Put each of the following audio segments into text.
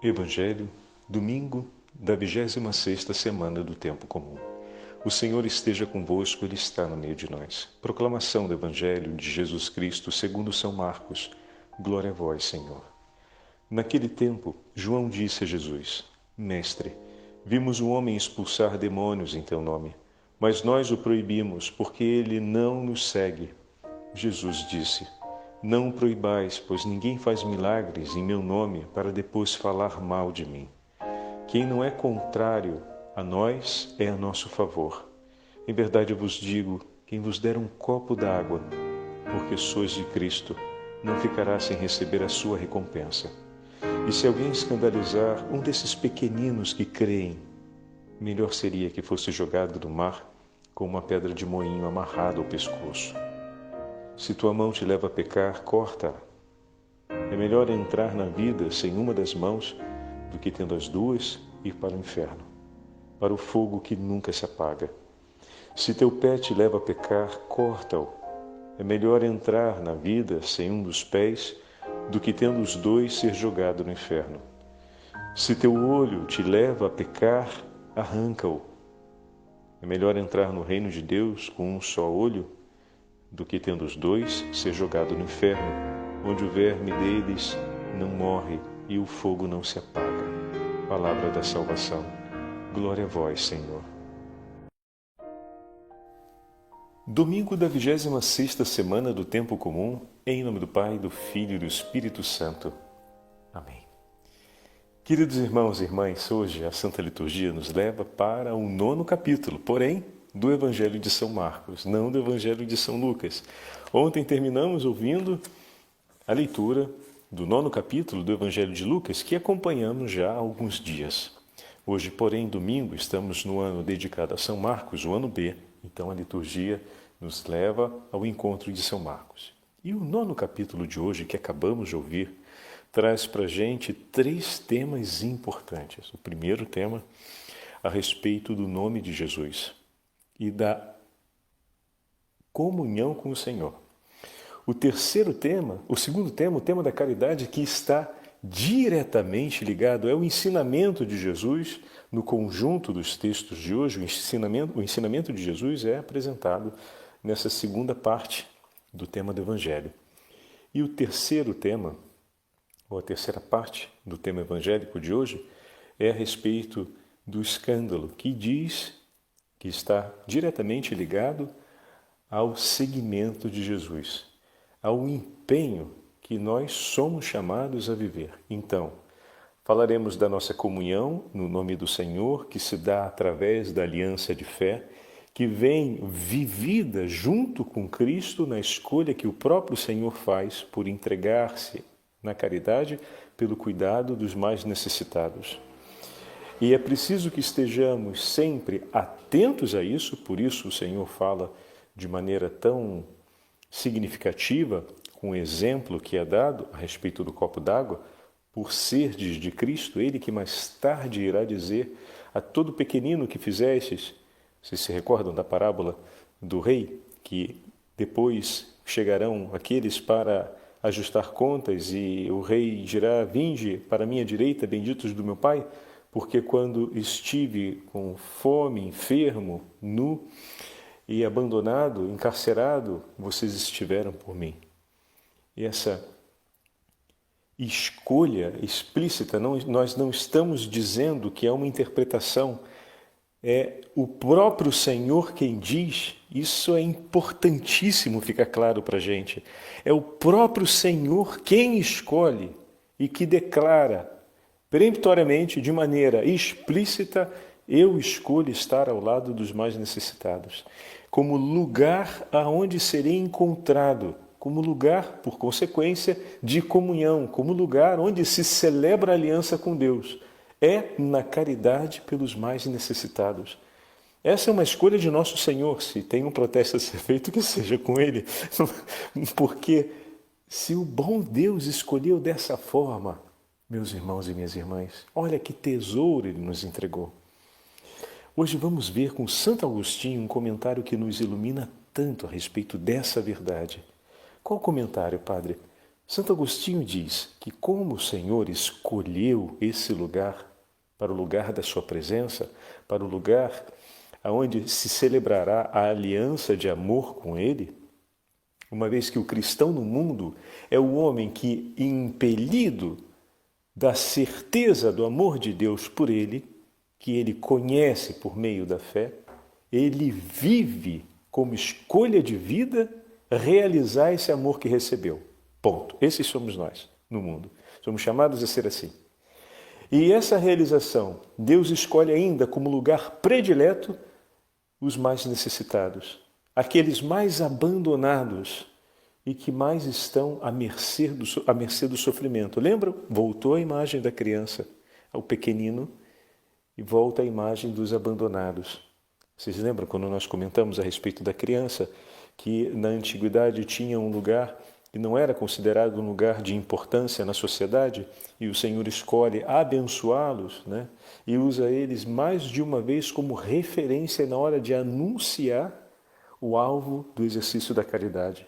Evangelho, domingo da 26ª semana do Tempo Comum. O Senhor esteja convosco, Ele está no meio de nós. Proclamação do Evangelho de Jesus Cristo segundo São Marcos. Glória a vós, Senhor. Naquele tempo, João disse a Jesus: Mestre, vimos um homem expulsar demônios em teu nome, mas nós o proibimos, porque ele não nos segue. Jesus disse: Não o proibais, pois ninguém faz milagres em meu nome para depois falar mal de mim. Quem não é contrário a nós é a nosso favor. Em verdade eu vos digo, quem vos der um copo d'água, porque sois de Cristo, não ficará sem receber a sua recompensa. E se alguém escandalizar um desses pequeninos que creem, melhor seria que fosse jogado no mar com uma pedra de moinho amarrada ao pescoço. Se tua mão te leva a pecar, corta-a. É melhor entrar na vida sem uma das mãos do que, tendo as duas, ir para o inferno, para o fogo que nunca se apaga. Se teu pé te leva a pecar, corta-o. É melhor entrar na vida sem um dos pés do que, tendo os dois, ser jogado no inferno. Se teu olho te leva a pecar, arranca-o. É melhor entrar no reino de Deus com um só olho do que, tendo os dois, ser jogado no inferno, onde o verme deles não morre e o fogo não se apaga. Palavra da salvação. Glória a vós, Senhor. Domingo da 26ª semana do Tempo Comum, em nome do Pai, do Filho e do Espírito Santo. Amém. Queridos irmãos e irmãs, hoje a Santa Liturgia nos leva para o 9º capítulo, porém, do Evangelho de São Marcos, não do Evangelho de São Lucas. Ontem terminamos ouvindo a leitura do 9º capítulo do Evangelho de Lucas, que acompanhamos já há alguns dias. Hoje, porém, domingo, estamos no ano dedicado a São Marcos, o ano B, então a liturgia nos leva ao encontro de São Marcos. E o 9º capítulo de hoje, que acabamos de ouvir, traz para a gente 3 temas importantes. O primeiro tema, a respeito do nome de Jesus e da comunhão com o Senhor. O terceiro tema, o segundo tema, o tema da caridade, que está diretamente ligado é o ensinamento de Jesus no conjunto dos textos de hoje. O ensinamento de Jesus é apresentado nessa segunda parte do tema do Evangelho. E o terceiro tema, ou a terceira parte do tema evangélico de hoje, é a respeito do escândalo, que diz que está diretamente ligado ao seguimento de Jesus, ao empenho que nós somos chamados a viver. Então, falaremos da nossa comunhão no nome do Senhor, que se dá através da aliança de fé, que vem vivida junto com Cristo na escolha que o próprio Senhor faz por entregar-se na caridade pelo cuidado dos mais necessitados. E é preciso que estejamos sempre atentos a isso, por isso o Senhor fala de maneira tão significativa, com o exemplo que é dado a respeito do copo d'água, por serdes de Cristo, Ele que mais tarde irá dizer a todo pequenino que fizestes. Vocês se recordam da parábola do rei, que depois chegarão aqueles para ajustar contas e o rei dirá: vinde para a minha direita, benditos do meu Pai, porque quando estive com fome, enfermo, nu e abandonado, encarcerado, vocês estiveram por mim. E essa escolha explícita, nós não estamos dizendo que é uma interpretação, é o próprio Senhor quem diz. Isso é importantíssimo ficar claro para a gente. É o próprio Senhor quem escolhe e que declara peremptoriamente, de maneira explícita: eu escolho estar ao lado dos mais necessitados, como lugar aonde serei encontrado, como lugar, por consequência, de comunhão, como lugar onde se celebra a aliança com Deus. É na caridade pelos mais necessitados. Essa é uma escolha de nosso Senhor. Se tem um protesto a ser feito, que seja com Ele. Porque se o bom Deus escolheu dessa forma, meus irmãos e minhas irmãs, olha que tesouro Ele nos entregou. Hoje vamos ver com Santo Agostinho um comentário que nos ilumina tanto a respeito dessa verdade. Qual comentário, Padre? Santo Agostinho diz que como o Senhor escolheu esse lugar para o lugar da sua presença, para o lugar aonde se celebrará a aliança de amor com Ele, uma vez que o cristão no mundo é o homem que, impelido da certeza do amor de Deus por ele, que ele conhece por meio da fé, ele vive como escolha de vida realizar esse amor que recebeu. Ponto. Esses somos nós no mundo. Somos chamados a ser assim. E essa realização, Deus escolhe ainda como lugar predileto os mais necessitados, aqueles mais abandonados e que mais estão à mercê do sofrimento. Lembram? Voltou a imagem da criança, ao pequenino, e volta a imagem dos abandonados. Vocês lembram quando nós comentamos a respeito da criança, que na antiguidade tinha um lugar que não era considerado um lugar de importância na sociedade, e o Senhor escolhe abençoá-los, né? E usa eles mais de uma vez como referência na hora de anunciar o alvo do exercício da caridade.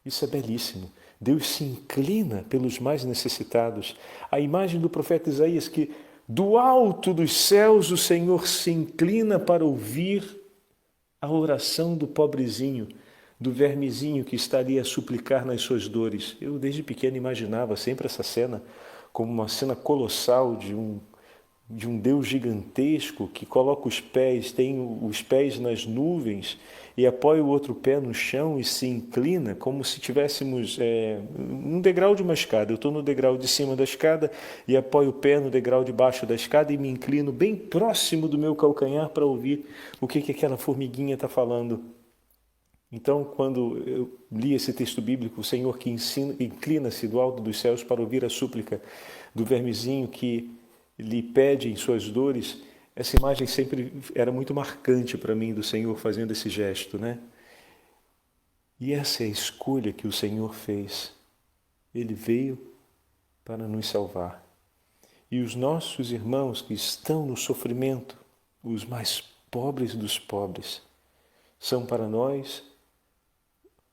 Isso é belíssimo. Deus se inclina pelos mais necessitados. A imagem do profeta Isaías, que do alto dos céus o Senhor se inclina para ouvir a oração do pobrezinho, do vermezinho que está ali a suplicar nas suas dores. Eu, desde pequeno, imaginava sempre essa cena como uma cena colossal de um Deus gigantesco que coloca os pés, tem os pés nas nuvens e apoia o outro pé no chão e se inclina como se tivéssemos um degrau de uma escada. Eu estou no degrau de cima da escada e apoio o pé no degrau de baixo da escada e me inclino bem próximo do meu calcanhar para ouvir o que aquela formiguinha está falando. Então, quando eu li esse texto bíblico, o Senhor que inclina-se do alto dos céus para ouvir a súplica do vermezinho que lhe pede em suas dores, essa imagem sempre era muito marcante para mim do Senhor fazendo esse gesto, né? E essa é a escolha que o Senhor fez. Ele veio para nos salvar. E os nossos irmãos que estão no sofrimento, os mais pobres dos pobres, são para nós,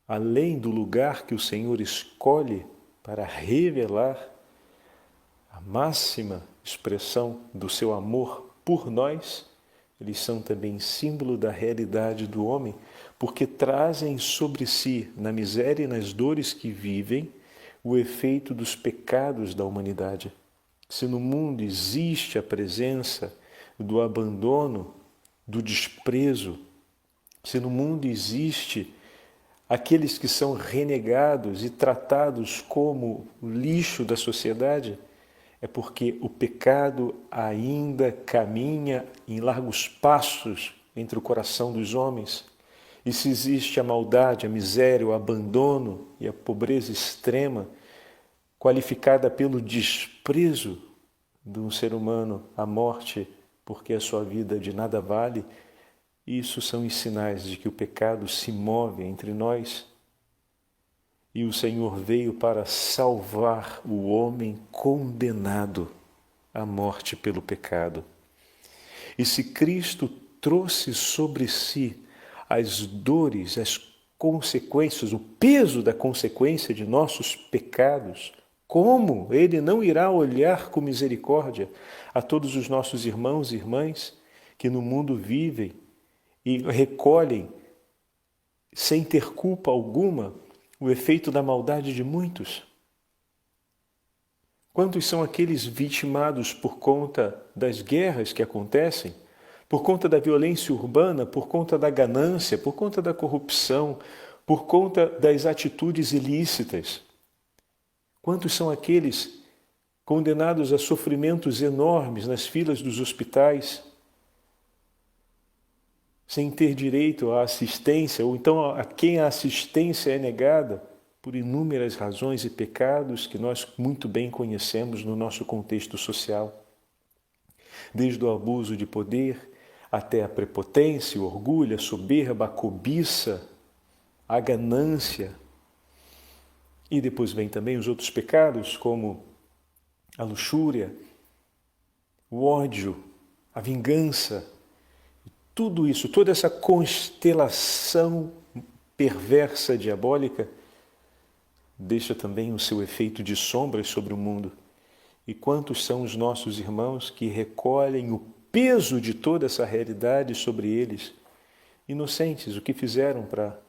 além do lugar que o Senhor escolhe para revelar a máxima expressão do seu amor por nós, eles são também símbolo da realidade do homem, porque trazem sobre si, na miséria e nas dores que vivem, o efeito dos pecados da humanidade. Se no mundo existe a presença do abandono, do desprezo, se no mundo existe aqueles que são renegados e tratados como lixo da sociedade, é porque o pecado ainda caminha em largos passos entre o coração dos homens. E se existe a maldade, a miséria, o abandono e a pobreza extrema, qualificada pelo desprezo de um ser humano à morte, porque a sua vida de nada vale, isso são os sinais de que o pecado se move entre nós. E o Senhor veio para salvar o homem condenado à morte pelo pecado. E se Cristo trouxe sobre si as dores, as consequências, o peso da consequência de nossos pecados, como Ele não irá olhar com misericórdia a todos os nossos irmãos e irmãs que no mundo vivem e recolhem, sem ter culpa alguma, o efeito da maldade de muitos? Quantos são aqueles vitimados por conta das guerras que acontecem, por conta da violência urbana, por conta da ganância, por conta da corrupção, por conta das atitudes ilícitas? Quantos são aqueles condenados a sofrimentos enormes nas filas dos hospitais, sem ter direito à assistência, ou então a quem a assistência é negada por inúmeras razões e pecados que nós muito bem conhecemos no nosso contexto social. Desde o abuso de poder até a prepotência, o orgulho, a soberba, a cobiça, a ganância. E depois vem também os outros pecados, como a luxúria, o ódio, a vingança. Tudo isso, toda essa constelação perversa, diabólica, deixa também o seu efeito de sombras sobre o mundo. E quantos são os nossos irmãos que recolhem o peso de toda essa realidade sobre eles, inocentes, o que fizeram para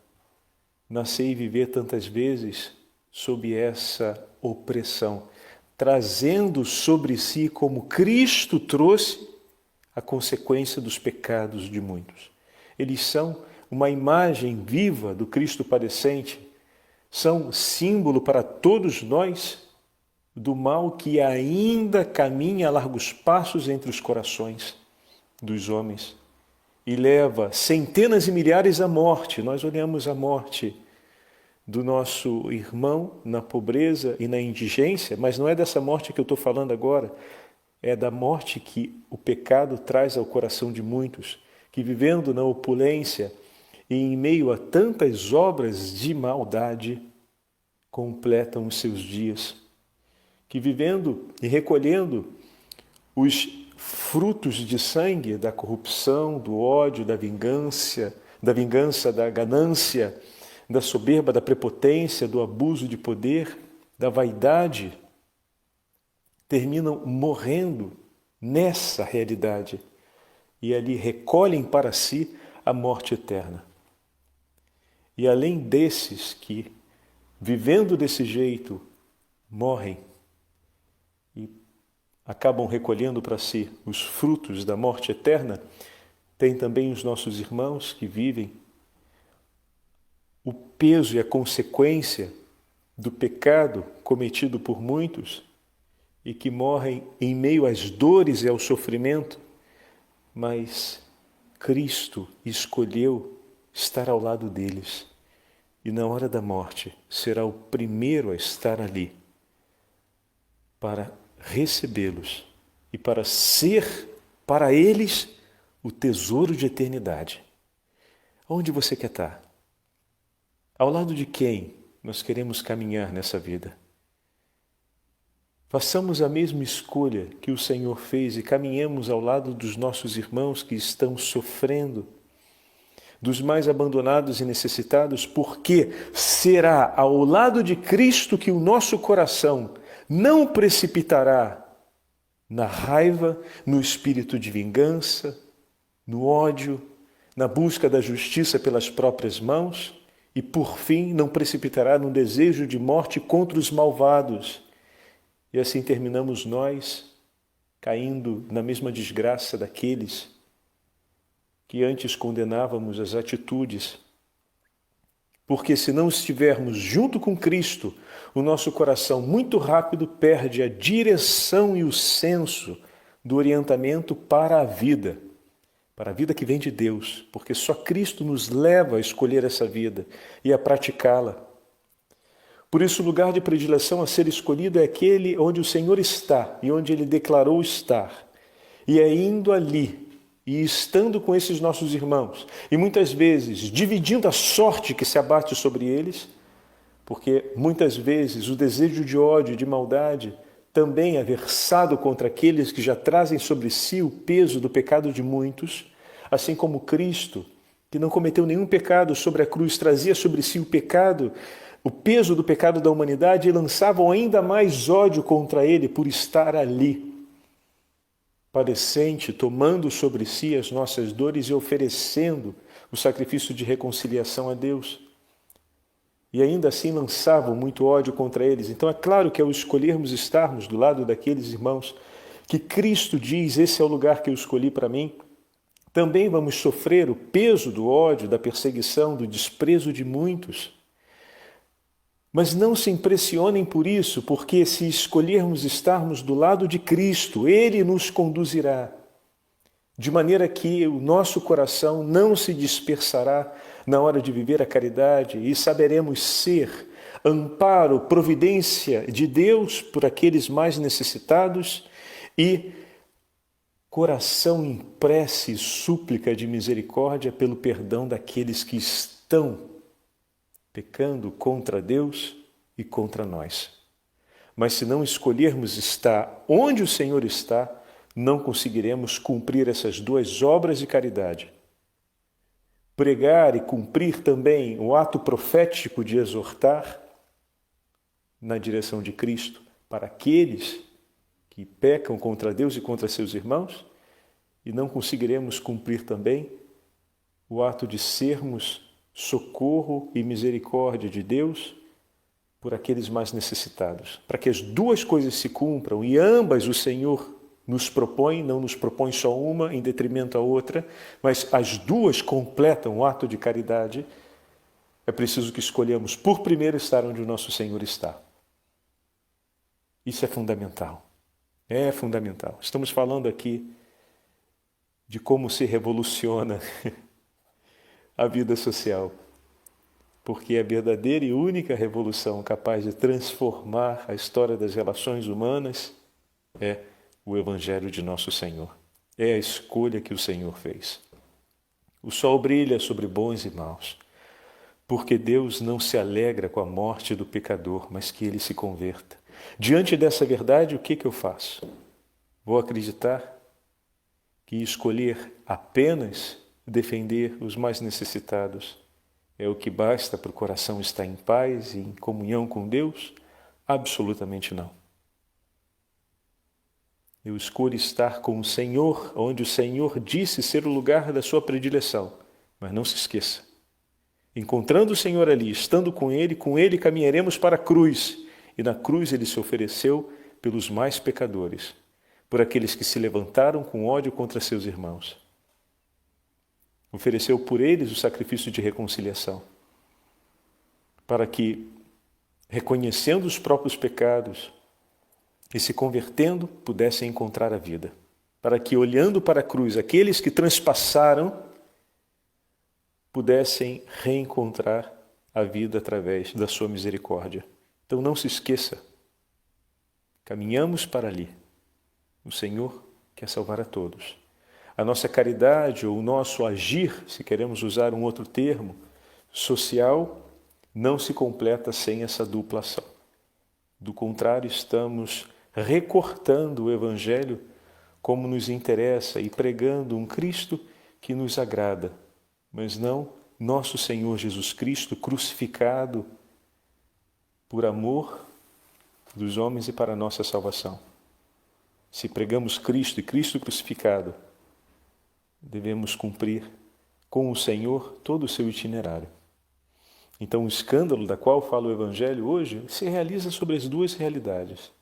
nascer e viver tantas vezes sob essa opressão, trazendo sobre si, como Cristo trouxe, a consequência dos pecados de muitos. Eles são uma imagem viva do Cristo padecente, são símbolo para todos nós do mal que ainda caminha a largos passos entre os corações dos homens e leva centenas e milhares à morte. Nós olhamos a morte do nosso irmão na pobreza e na indigência, mas não é dessa morte que eu estou falando agora, é da morte que o pecado traz ao coração de muitos, que vivendo na opulência e em meio a tantas obras de maldade, completam os seus dias, que vivendo e recolhendo os frutos de sangue da corrupção, do ódio, da vingança, da ganância, da soberba, da prepotência, do abuso de poder, da vaidade, terminam morrendo nessa realidade e ali recolhem para si a morte eterna. E além desses que, vivendo desse jeito, morrem e acabam recolhendo para si os frutos da morte eterna, tem também os nossos irmãos que vivem o peso e a consequência do pecado cometido por muitos e que morrem em meio às dores e ao sofrimento, mas Cristo escolheu estar ao lado deles e na hora da morte será o primeiro a estar ali para recebê-los e para ser para eles o tesouro de eternidade. Onde você quer estar? Ao lado de quem nós queremos caminhar nessa vida? Façamos a mesma escolha que o Senhor fez e caminhemos ao lado dos nossos irmãos que estão sofrendo, dos mais abandonados e necessitados, porque será ao lado de Cristo que o nosso coração não precipitará na raiva, no espírito de vingança, no ódio, na busca da justiça pelas próprias mãos e, por fim, não precipitará no desejo de morte contra os malvados. E assim terminamos nós caindo na mesma desgraça daqueles que antes condenávamos as atitudes. Porque se não estivermos junto com Cristo, o nosso coração muito rápido perde a direção e o senso do orientamento para a vida que vem de Deus, porque só Cristo nos leva a escolher essa vida e a praticá-la. Por isso, o lugar de predileção a ser escolhido é aquele onde o Senhor está e onde Ele declarou estar. E é indo ali e estando com esses nossos irmãos, e muitas vezes dividindo a sorte que se abate sobre eles, porque muitas vezes o desejo de ódio e de maldade também é versado contra aqueles que já trazem sobre si o peso do pecado de muitos, assim como Cristo, que não cometeu nenhum pecado sobre a cruz, trazia sobre si o peso do pecado da humanidade e lançavam ainda mais ódio contra ele por estar ali, padecente, tomando sobre si as nossas dores e oferecendo o sacrifício de reconciliação a Deus. E ainda assim lançavam muito ódio contra eles. Então é claro que ao escolhermos estarmos do lado daqueles irmãos que Cristo diz, esse é o lugar que eu escolhi para mim, também vamos sofrer o peso do ódio, da perseguição, do desprezo de muitos. Mas não se impressionem por isso, porque se escolhermos estarmos do lado de Cristo, Ele nos conduzirá, de maneira que o nosso coração não se dispersará na hora de viver a caridade e saberemos ser amparo, providência de Deus por aqueles mais necessitados e coração em prece e súplica de misericórdia pelo perdão daqueles que estão pecando contra Deus e contra nós. Mas se não escolhermos estar onde o Senhor está, não conseguiremos cumprir essas duas obras de caridade. Pregar e cumprir também o ato profético de exortar, na direção de Cristo para aqueles que pecam contra Deus e contra seus irmãos, e não conseguiremos cumprir também o ato de sermos socorro e misericórdia de Deus por aqueles mais necessitados. Para que as duas coisas se cumpram, e ambas o Senhor nos propõe, não nos propõe só uma em detrimento à outra, mas as duas completam o ato de caridade, é preciso que escolhamos por primeiro estar onde o nosso Senhor está. Isso é fundamental. É fundamental. Estamos falando aqui de como se revoluciona a vida social, porque a verdadeira e única revolução capaz de transformar a história das relações humanas é o Evangelho de nosso Senhor. É a escolha que o Senhor fez. O sol brilha sobre bons e maus, porque Deus não se alegra com a morte do pecador, mas que ele se converta. Diante dessa verdade, o que eu faço? Vou acreditar que escolher apenas defender os mais necessitados é o que basta para o coração estar em paz e em comunhão com Deus? Absolutamente não. Eu escolho estar com o Senhor, onde o Senhor disse ser o lugar da sua predileção. Mas não se esqueça, encontrando o Senhor ali, estando com Ele caminharemos para a cruz. E na cruz Ele se ofereceu pelos mais pecadores, por aqueles que se levantaram com ódio contra seus irmãos. Ofereceu por eles o sacrifício de reconciliação, para que, reconhecendo os próprios pecados e se convertendo, pudessem encontrar a vida. Para que, olhando para a cruz, aqueles que transpassaram pudessem reencontrar a vida através da sua misericórdia. Então não se esqueça, caminhamos para ali. O Senhor quer salvar a todos. A nossa caridade ou o nosso agir, se queremos usar um outro termo, social, não se completa sem essa dupla ação. Do contrário, estamos recortando o Evangelho como nos interessa e pregando um Cristo que nos agrada, mas não nosso Senhor Jesus Cristo crucificado por amor dos homens e para a nossa salvação. Se pregamos Cristo e Cristo crucificado, devemos cumprir com o Senhor todo o seu itinerário. Então o escândalo da qual fala o Evangelho hoje se realiza sobre as duas realidades.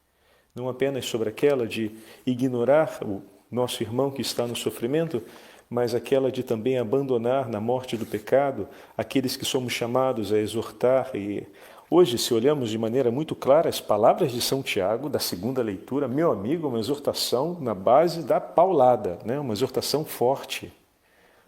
Não apenas sobre aquela de ignorar o nosso irmão que está no sofrimento, mas aquela de também abandonar na morte do pecado aqueles que somos chamados a exortar. E hoje, se olhamos de maneira muito clara as palavras de São Tiago, da segunda leitura, meu amigo, uma exortação na base da paulada, né? Uma exortação forte,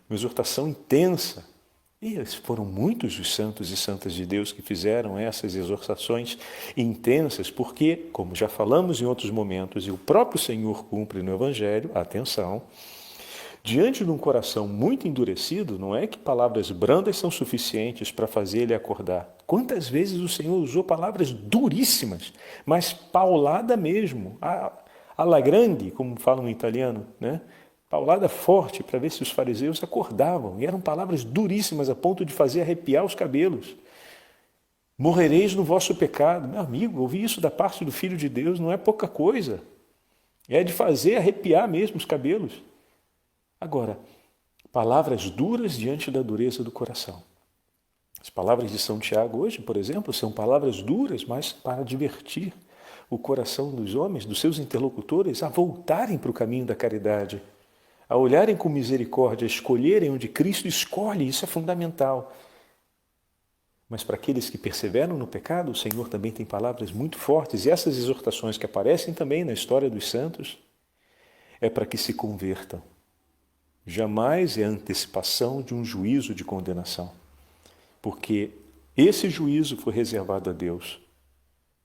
uma exortação intensa. E foram muitos os santos e santas de Deus que fizeram essas exortações intensas, porque, como já falamos em outros momentos, e o próprio Senhor cumpre no Evangelho, atenção, diante de um coração muito endurecido, não é que palavras brandas são suficientes para fazer ele acordar. Quantas vezes o Senhor usou palavras duríssimas, mas paulada mesmo, alla grande, como falam em italiano, né? Paulada forte para ver se os fariseus acordavam. E eram palavras duríssimas a ponto de fazer arrepiar os cabelos. Morrereis no vosso pecado. Meu amigo, ouvir isso da parte do Filho de Deus não é pouca coisa. É de fazer arrepiar mesmo os cabelos. Agora, palavras duras diante da dureza do coração. As palavras de São Tiago hoje, por exemplo, são palavras duras, mas para advertir o coração dos homens, dos seus interlocutores, a voltarem para o caminho da caridade, a olharem com misericórdia, a escolherem onde Cristo escolhe, isso é fundamental. Mas para aqueles que perseveram no pecado, o Senhor também tem palavras muito fortes, e essas exortações que aparecem também na história dos santos, é para que se convertam. Jamais é a antecipação de um juízo de condenação, porque esse juízo foi reservado a Deus,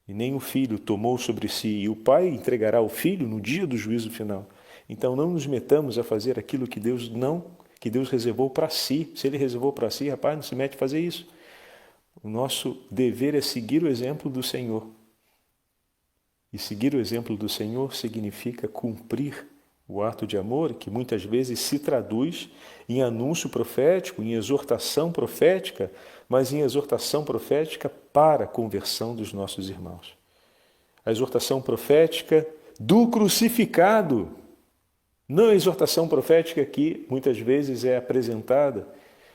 e nem o Filho tomou sobre si, e o Pai entregará o Filho no dia do juízo final. Então não nos metamos a fazer aquilo que Deus reservou para si. Se Ele reservou para si, rapaz, não se mete a fazer isso. O nosso dever é seguir o exemplo do Senhor. E seguir o exemplo do Senhor significa cumprir O ato de amor que muitas vezes se traduz em anúncio profético, em exortação profética, mas em exortação profética para a conversão dos nossos irmãos. A exortação profética do crucificado, não a exortação profética que muitas vezes é apresentada,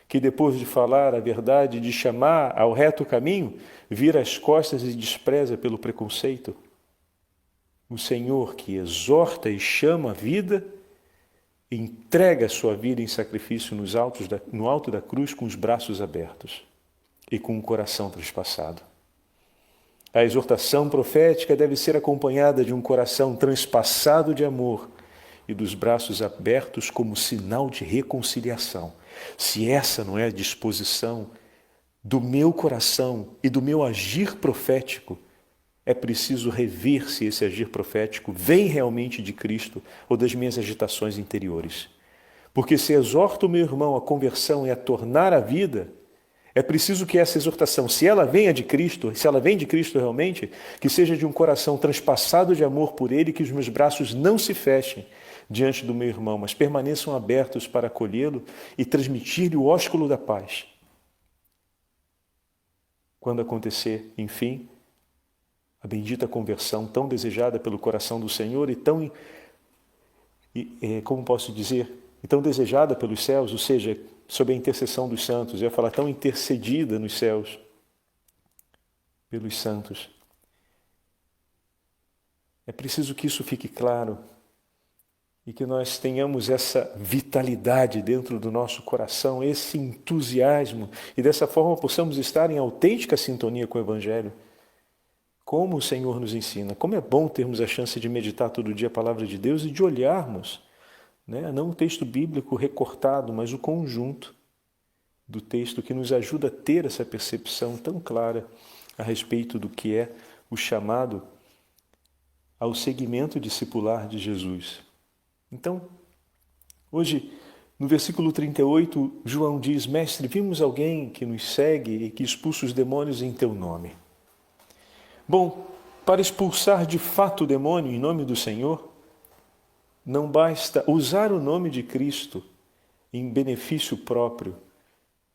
que depois de falar a verdade, de chamar ao reto caminho, vira as costas e despreza pelo preconceito. O Senhor que exorta e chama a vida, entrega a sua vida em sacrifício no alto da cruz com os braços abertos e com o coração transpassado. A exortação profética deve ser acompanhada de um coração transpassado de amor e dos braços abertos como sinal de reconciliação. Se essa não é a disposição do meu coração e do meu agir profético, é preciso rever se esse agir profético vem realmente de Cristo ou das minhas agitações interiores. Porque se exorto o meu irmão à conversão e a tornar a vida, é preciso que essa exortação, se ela venha de Cristo, se ela vem de Cristo realmente, que seja de um coração transpassado de amor por Ele, que os meus braços não se fechem diante do meu irmão, mas permaneçam abertos para acolhê-lo e transmitir-lhe o ósculo da paz. Quando acontecer, enfim, a bendita conversão tão desejada pelo coração do Senhor e tão, como posso dizer, e tão desejada pelos céus, ou seja, sob a intercessão dos santos, eu ia falar tão intercedida nos céus pelos santos. É preciso que isso fique claro e que nós tenhamos essa vitalidade dentro do nosso coração, esse entusiasmo, e dessa forma possamos estar em autêntica sintonia com o Evangelho. Como o Senhor nos ensina, como é bom termos a chance de meditar todo dia a palavra de Deus e de olharmos, não o texto bíblico recortado, mas o conjunto do texto que nos ajuda a ter essa percepção tão clara a respeito do que é o chamado ao seguimento discipular de Jesus. Então, hoje, no versículo 38, João diz: Mestre, vimos alguém que nos segue e que expulsa os demônios em teu nome. Bom, para expulsar de fato o demônio em nome do Senhor, não basta usar o nome de Cristo em benefício próprio,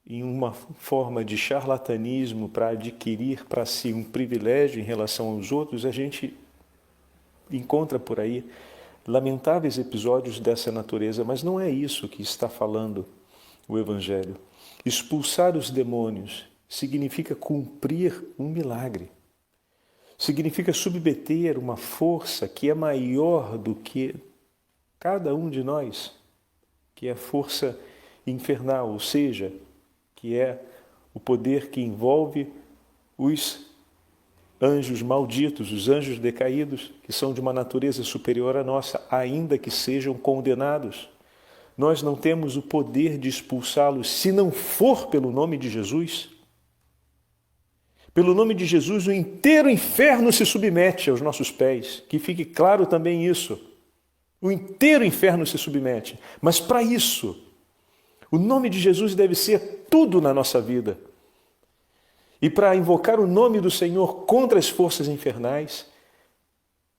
em uma forma de charlatanismo para adquirir para si um privilégio em relação aos outros. A gente encontra por aí lamentáveis episódios dessa natureza, mas não é isso que está falando o Evangelho. Expulsar os demônios significa cumprir um milagre. Significa submeter uma força que é maior do que cada um de nós, que é a força infernal, ou seja, que é o poder que envolve os anjos malditos, os anjos decaídos, que são de uma natureza superior à nossa, ainda que sejam condenados. Nós não temos o poder de expulsá-los se não for pelo nome de Jesus. Pelo nome de Jesus, o inteiro inferno se submete aos nossos pés. Que fique claro também isso. O inteiro inferno se submete. Mas para isso, o nome de Jesus deve ser tudo na nossa vida. E para invocar o nome do Senhor contra as forças infernais,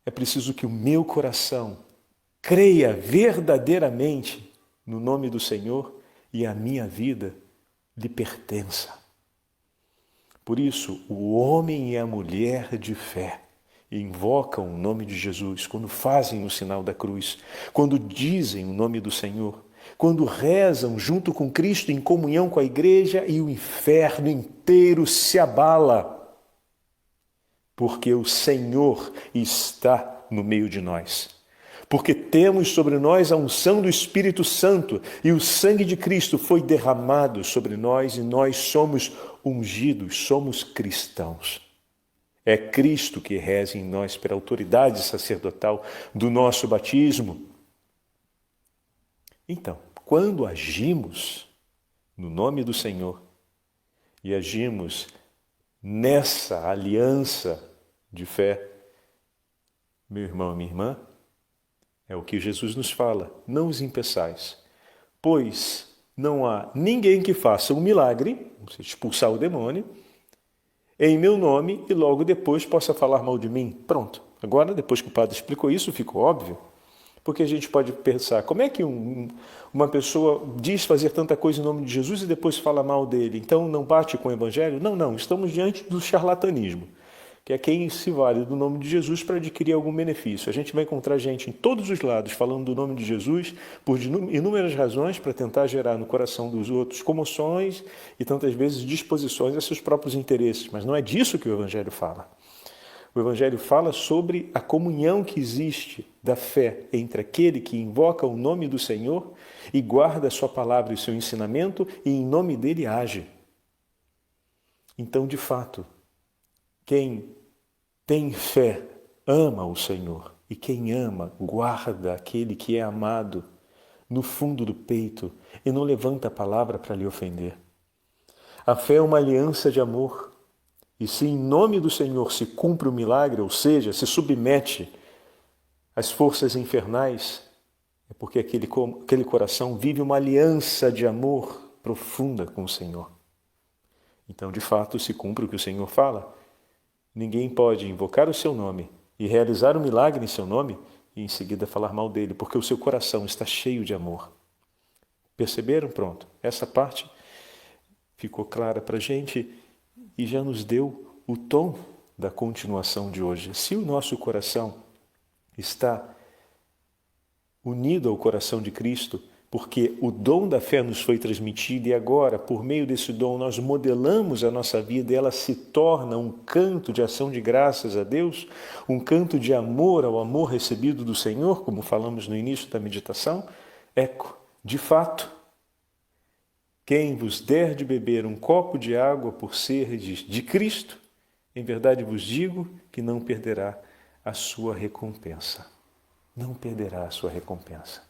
é preciso que o meu coração creia verdadeiramente no nome do Senhor e a minha vida lhe pertença. Por isso, o homem e a mulher de fé invocam o nome de Jesus quando fazem o sinal da cruz, quando dizem o nome do Senhor, quando rezam junto com Cristo em comunhão com a igreja, e o inferno inteiro se abala, porque o Senhor está no meio de nós. Porque temos sobre nós a unção do Espírito Santo e o sangue de Cristo foi derramado sobre nós e nós somos ungidos, somos cristãos. É Cristo que reza em nós pela autoridade sacerdotal do nosso batismo. Então, quando agimos no nome do Senhor e agimos nessa aliança de fé, meu irmão e minha irmã, é o que Jesus nos fala: não os impeçais, pois não há ninguém que faça um milagre, expulsar o demônio, em meu nome e logo depois possa falar mal de mim. Pronto. Agora, depois que o padre explicou isso, ficou óbvio. Porque a gente pode pensar, como é que uma pessoa diz fazer tanta coisa em nome de Jesus e depois fala mal dele? Então não bate com o Evangelho? Não, estamos diante do charlatanismo, que é quem se vale do nome de Jesus para adquirir algum benefício. A gente vai encontrar gente em todos os lados falando do nome de Jesus por inúmeras razões para tentar gerar no coração dos outros comoções e tantas vezes disposições a seus próprios interesses. Mas não é disso que o Evangelho fala. O Evangelho fala sobre a comunhão que existe da fé entre aquele que invoca o nome do Senhor e guarda a sua palavra e o seu ensinamento e em nome dele age. Então, de fato, quem tem fé ama o Senhor, e quem ama guarda aquele que é amado no fundo do peito e não levanta a palavra para lhe ofender. A fé é uma aliança de amor, e se em nome do Senhor se cumpre o milagre, ou seja, se submete às forças infernais, é porque aquele coração vive uma aliança de amor profunda com o Senhor. Então, de fato, se cumpre o que o Senhor fala. Ninguém pode invocar o seu nome e realizar um milagre em seu nome e em seguida falar mal dele, porque o seu coração está cheio de amor. Perceberam? Pronto. Essa parte ficou clara para a gente e já nos deu o tom da continuação de hoje. Se o nosso coração está unido ao coração de Cristo, porque o dom da fé nos foi transmitido e agora, por meio desse dom, nós modelamos a nossa vida e ela se torna um canto de ação de graças a Deus, um canto de amor ao amor recebido do Senhor, como falamos no início da meditação. De fato, quem vos der de beber um copo de água por serdes de Cristo, em verdade vos digo que não perderá a sua recompensa. Não perderá a sua recompensa.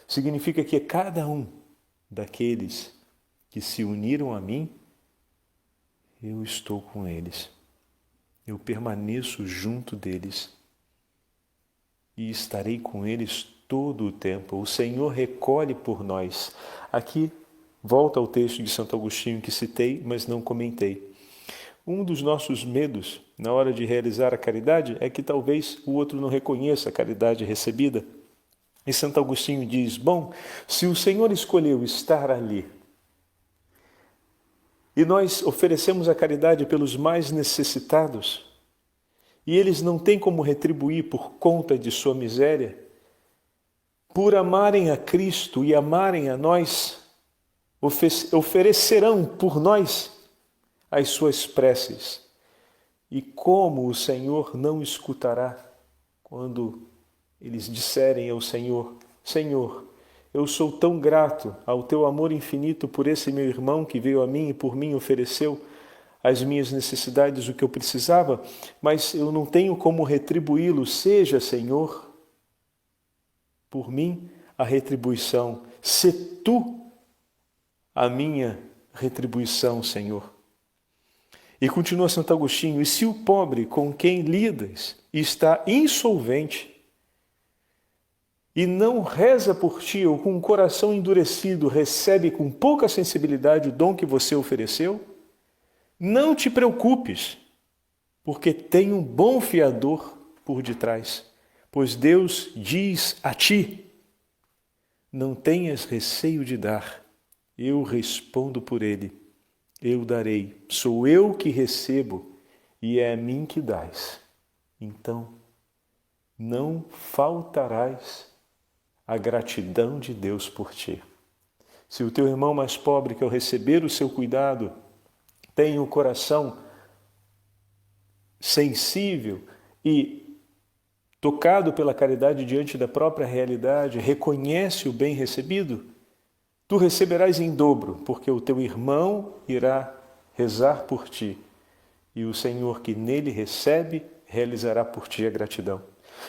Significa que cada um daqueles que se uniram a mim, eu estou com eles. Eu permaneço junto deles e estarei com eles todo o tempo. O Senhor recolhe por nós. Aqui, volta ao texto de Santo Agostinho que citei, mas não comentei. Um dos nossos medos na hora de realizar a caridade é que talvez o outro não reconheça a caridade recebida. E Santo Agostinho diz, se o Senhor escolheu estar ali e nós oferecemos a caridade pelos mais necessitados e eles não têm como retribuir por conta de sua miséria, por amarem a Cristo e amarem a nós, oferecerão por nós as suas preces. E como o Senhor não escutará quando eles disserem ao Senhor, Senhor, eu sou tão grato ao teu amor infinito por esse meu irmão que veio a mim e por mim ofereceu as minhas necessidades, o que eu precisava, mas eu não tenho como retribuí-lo. Seja, Senhor, por mim a retribuição. Se tu a minha retribuição, Senhor. E continua Santo Agostinho, e se o pobre com quem lidas está insolvente e não reza por ti ou com o coração endurecido recebe com pouca sensibilidade o dom que você ofereceu, não te preocupes, porque tem um bom fiador por detrás, pois Deus diz a ti, não tenhas receio de dar, eu respondo por ele, eu darei, sou eu que recebo e é a mim que dás. Então, não faltarás a gratidão de Deus por ti. Se o teu irmão mais pobre que ao receber o seu cuidado tem o coração sensível e tocado pela caridade diante da própria realidade, reconhece o bem recebido, tu receberás em dobro, porque o teu irmão irá rezar por ti, e o Senhor que nele recebe, realizará por ti a gratidão.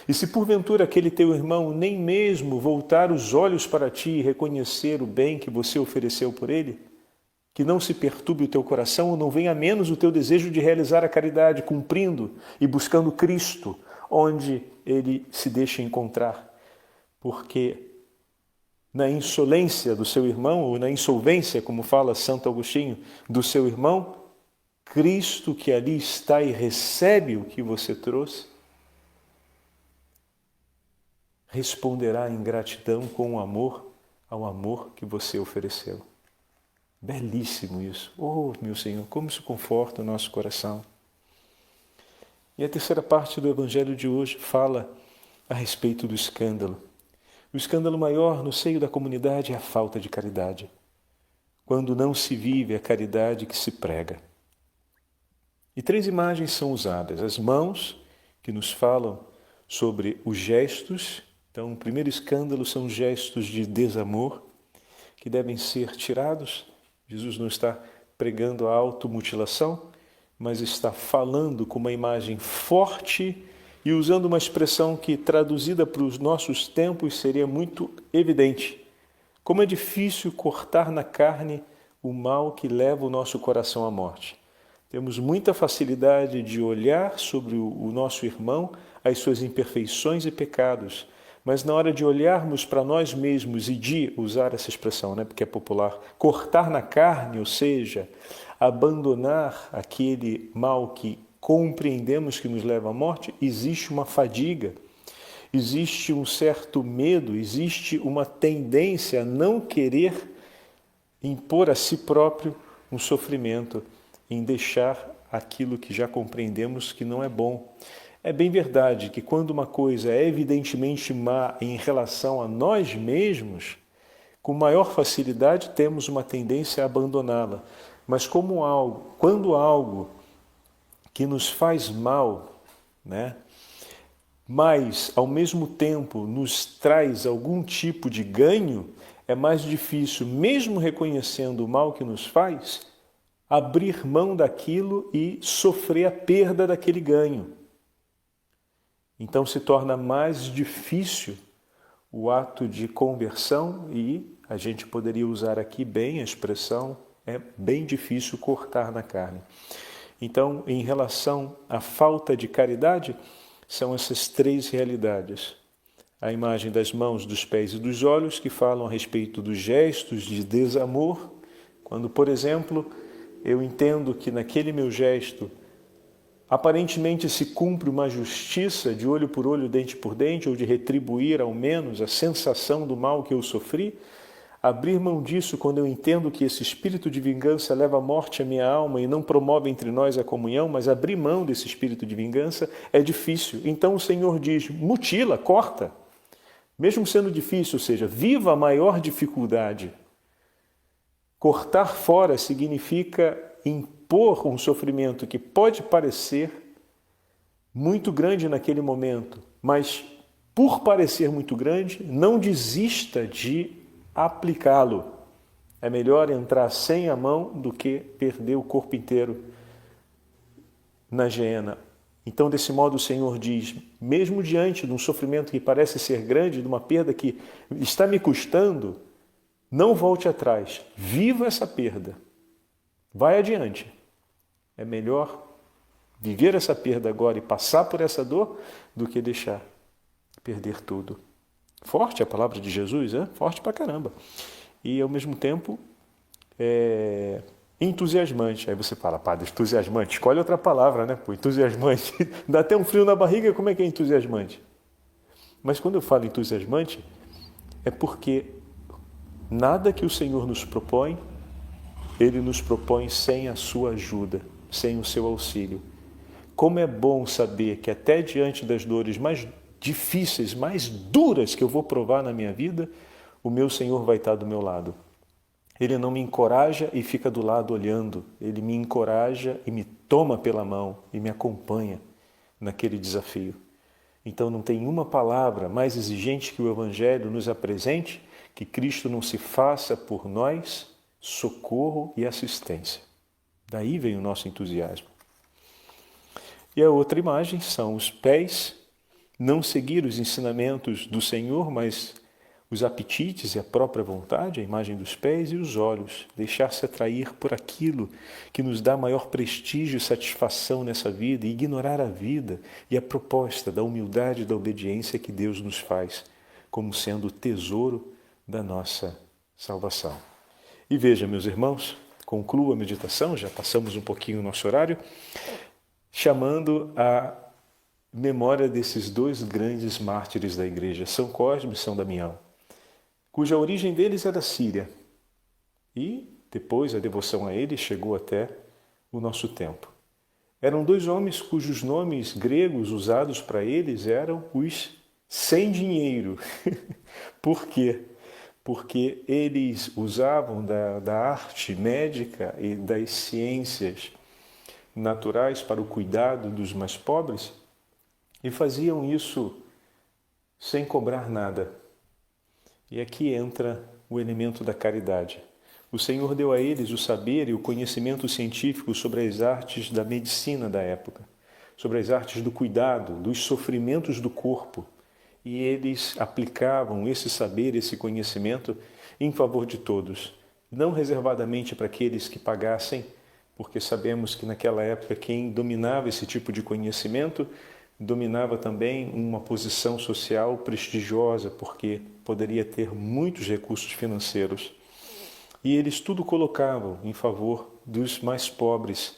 E se porventura aquele teu irmão nem mesmo voltar os olhos para ti e reconhecer o bem que você ofereceu por ele, que não se perturbe o teu coração ou não venha menos o teu desejo de realizar a caridade, cumprindo e buscando Cristo, onde ele se deixa encontrar. Porque na insolência do seu irmão, ou na insolvência, como fala Santo Agostinho, do seu irmão, Cristo que ali está e recebe o que você trouxe, responderá em gratidão com o amor ao amor que você ofereceu. Belíssimo isso. Oh, meu Senhor, como isso conforta o nosso coração. E a terceira parte do Evangelho de hoje fala a respeito do escândalo. O escândalo maior no seio da comunidade é a falta de caridade, quando não se vive a caridade que se prega. E 3 imagens são usadas. As mãos, que nos falam sobre os gestos. Então, o primeiro escândalo são gestos de desamor, que devem ser tirados. Jesus não está pregando a automutilação, mas está falando com uma imagem forte e usando uma expressão que, traduzida para os nossos tempos, seria muito evidente. Como é difícil cortar na carne o mal que leva o nosso coração à morte. Temos muita facilidade de olhar sobre o nosso irmão, as suas imperfeições e pecados, mas na hora de olharmos para nós mesmos e de usar essa expressão, porque é popular, cortar na carne, ou seja, abandonar aquele mal que compreendemos que nos leva à morte, existe uma fadiga, existe um certo medo, existe uma tendência a não querer impor a si próprio um sofrimento, em deixar aquilo que já compreendemos que não é bom. É bem verdade que quando uma coisa é evidentemente má em relação a nós mesmos, com maior facilidade temos uma tendência a abandoná-la. Mas quando algo que nos faz mal, mas ao mesmo tempo nos traz algum tipo de ganho, é mais difícil, mesmo reconhecendo o mal que nos faz, abrir mão daquilo e sofrer a perda daquele ganho. Então se torna mais difícil o ato de conversão e a gente poderia usar aqui bem a expressão, é bem difícil cortar na carne. Então, em relação à falta de caridade, são essas 3 realidades. A imagem das mãos, dos pés e dos olhos, que falam a respeito dos gestos de desamor. Quando, por exemplo, eu entendo que naquele meu gesto aparentemente se cumpre uma justiça de olho por olho, dente por dente, ou de retribuir ao menos a sensação do mal que eu sofri, abrir mão disso quando eu entendo que esse espírito de vingança leva à morte a minha alma e não promove entre nós a comunhão, mas abrir mão desse espírito de vingança é difícil. Então o Senhor diz, mutila, corta. Mesmo sendo difícil, ou seja, viva a maior dificuldade. Cortar fora significa impor um sofrimento que pode parecer muito grande naquele momento, mas por parecer muito grande, não desista de aplicá-lo. É melhor entrar sem a mão do que perder o corpo inteiro na geena. Então, desse modo, o Senhor diz, mesmo diante de um sofrimento que parece ser grande, de uma perda que está me custando, não volte atrás, viva essa perda, vai adiante. É melhor viver essa perda agora e passar por essa dor do que deixar perder tudo. Forte a palavra de Jesus, forte pra caramba. E ao mesmo tempo entusiasmante. Aí você fala, padre, entusiasmante, escolhe outra palavra, entusiasmante. Dá até um frio na barriga, como é que é entusiasmante? Mas quando eu falo entusiasmante, é porque nada que o Senhor nos propõe, Ele nos propõe sem a sua ajuda, sem o seu auxílio. Como é bom saber que até diante das dores mais difíceis, mais duras que eu vou provar na minha vida, o meu Senhor vai estar do meu lado. Ele não me encoraja e fica do lado olhando, Ele me encoraja e me toma pela mão e me acompanha naquele desafio. Então não tem uma palavra mais exigente que o Evangelho nos apresente, que Cristo não se faça por nós socorro e assistência. Daí vem o nosso entusiasmo. E a outra imagem são os pés, não seguir os ensinamentos do Senhor, mas os apetites e a própria vontade, a imagem dos pés, e os olhos, deixar-se atrair por aquilo que nos dá maior prestígio e satisfação nessa vida, e ignorar a vida e a proposta da humildade e da obediência que Deus nos faz, como sendo o tesouro da nossa salvação. E veja, meus irmãos, concluo a meditação, já passamos um pouquinho o nosso horário, chamando a memória desses dois grandes mártires da igreja, São Cosme e São Damião, cuja origem deles é da Síria. E depois a devoção a eles chegou até o nosso tempo. Eram dois homens cujos nomes gregos usados para eles eram os sem dinheiro. Por quê? Porque eles usavam da arte médica e das ciências naturais para o cuidado dos mais pobres e faziam isso sem cobrar nada. E aqui entra o elemento da caridade. O Senhor deu a eles o saber e o conhecimento científico sobre as artes da medicina da época, sobre as artes do cuidado, dos sofrimentos do corpo. E eles aplicavam esse saber, esse conhecimento em favor de todos, não reservadamente para aqueles que pagassem, porque sabemos que naquela época quem dominava esse tipo de conhecimento dominava também uma posição social prestigiosa, porque poderia ter muitos recursos financeiros. E eles tudo colocavam em favor dos mais pobres.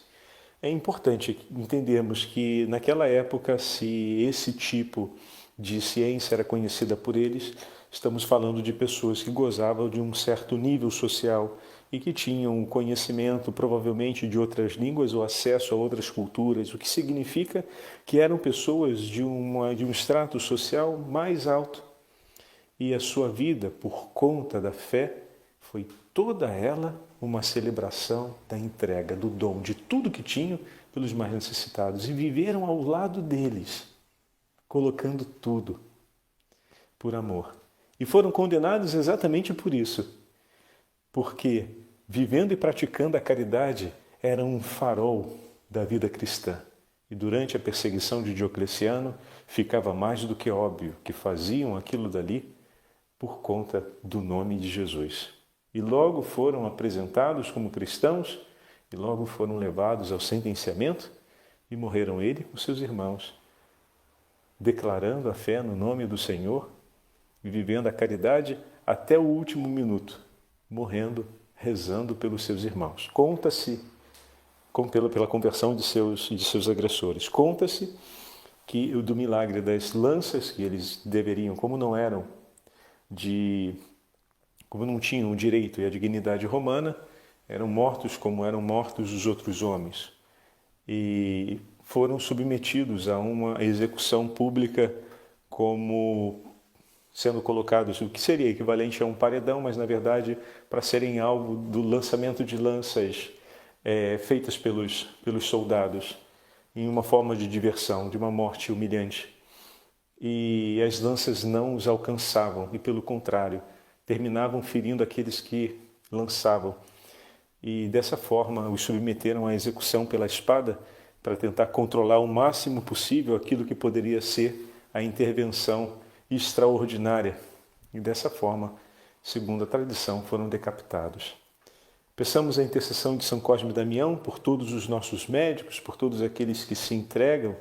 É importante entendermos que naquela época, se esse tipo de ciência era conhecida por eles, estamos falando de pessoas que gozavam de um certo nível social e que tinham conhecimento provavelmente de outras línguas ou acesso a outras culturas, o que significa que eram pessoas de um extrato social mais alto. E a sua vida, por conta da fé, foi toda ela uma celebração da entrega, do dom, de tudo que tinham pelos mais necessitados. E viveram ao lado deles, colocando tudo por amor. E foram condenados exatamente por isso, porque vivendo e praticando a caridade eram um farol da vida cristã. E durante a perseguição de Diocleciano ficava mais do que óbvio que faziam aquilo dali por conta do nome de Jesus. E logo foram apresentados como cristãos e logo foram levados ao sentenciamento e morreram ele com seus irmãos, declarando a fé no nome do Senhor e vivendo a caridade até o último minuto, morrendo, rezando pelos seus irmãos. Conta-se, pela conversão de seus agressores, conta-se que do milagre das lanças que eles deveriam, como não tinham o direito e a dignidade romana, eram mortos como eram mortos os outros homens. E foram submetidos a uma execução pública como sendo colocados, o que seria equivalente a um paredão, mas na verdade para serem alvo do lançamento de lanças feitas pelos soldados, em uma forma de diversão, de uma morte humilhante. E as lanças não os alcançavam, e pelo contrário, terminavam ferindo aqueles que lançavam. E dessa forma os submeteram à execução pela espada para tentar controlar o máximo possível aquilo que poderia ser a intervenção extraordinária. E dessa forma, segundo a tradição, foram decapitados. Peçamos a intercessão de São Cosme e Damião por todos os nossos médicos, por todos aqueles que se entregam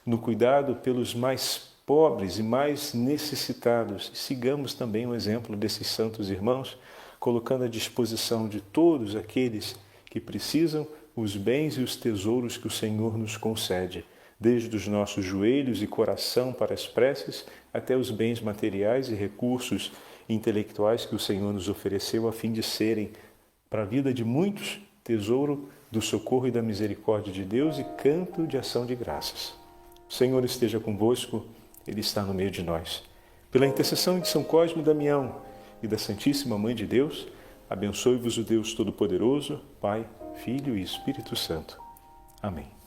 no cuidado pelos mais pobres e mais necessitados. E sigamos também o exemplo desses santos irmãos, colocando à disposição de todos aqueles que precisam os bens e os tesouros que o Senhor nos concede, desde os nossos joelhos e coração para as preces, até os bens materiais e recursos intelectuais que o Senhor nos ofereceu a fim de serem, para a vida de muitos, tesouro do socorro e da misericórdia de Deus e canto de ação de graças. O Senhor esteja convosco, Ele está no meio de nós. Pela intercessão de São Cosme e Damião e da Santíssima Mãe de Deus, abençoe-vos o Deus Todo-Poderoso, Pai, Filho e Espírito Santo. Amém.